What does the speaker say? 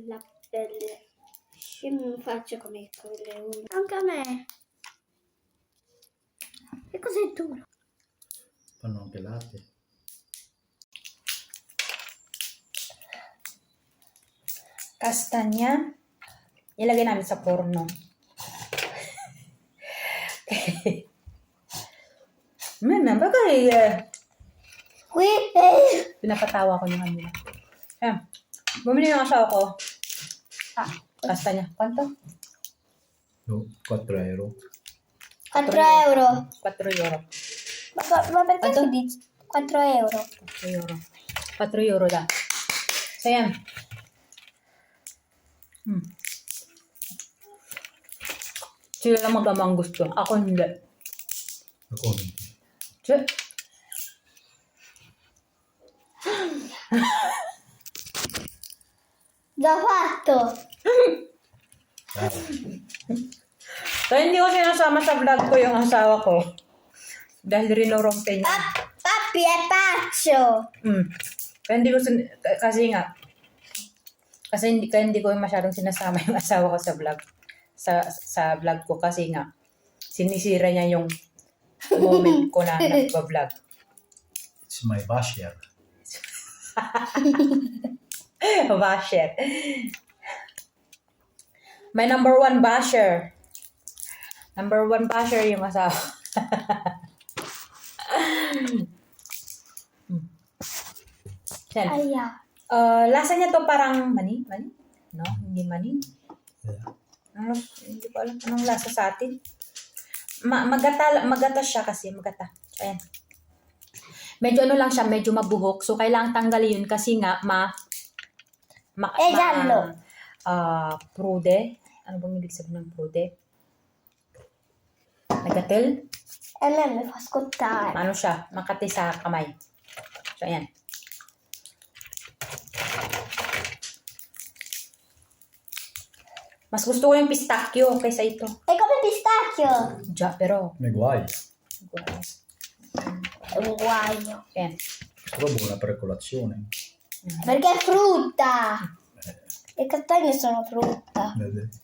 la pelle. Io non faccio come quelle unghie. Anche a me. E cos'è duro? Fanno anche latte. Kastanya, ilagay namin sa porno. Bagay Qui pinapatawa ko yung kanila. Ayan. Bumili yung asawa ko. Kastanya. Quanto? No, 4 euro. 4 euro. 4 euro. Ma perché Quanto? si dice 4 euro? 4 euro. 4 euro lang. So, yan. Sila lang mag-amang gusto. Ako hindi. Ako hindi. Sila. Già fatto. So, hindi ko sinasama sa vlog ko yung asawa ko. Dahil rinorompe niya. Papi è pazzo. Kaya hindi ko, kasi nga, kaya hindi ko masyadong sinasama yung asawa ko sa vlog. Sa vlog ko kasi nga, sinisira niya yung moment ko na nagpa-vlog. It's my basher. Basher. My number one basher. Number one basher yung asawa. Yan. Aia. Lasa niya to parang mani? No, hindi mani. Yeah. Ano, hindi ko alam anong lasa sa atin. Magata siya kasi, magata. Ayan. Medyo ano lang siya, medyo mabuhok. So, kailangan tanggalin yun kasi nga, giallo. Prude. Ano bang ibig sabihin ng prude? Nagatil? E lei mi fa scottare. Ano siya? Makati sa kamay. So, ayan. Mas gusto ko yung pistachio kaysa ito. È come pistacchio. Pero, Me guai. È un guaio. ayan. Però buona per colazione. Perché è frutta. Le castagne sono frutta. Vedi?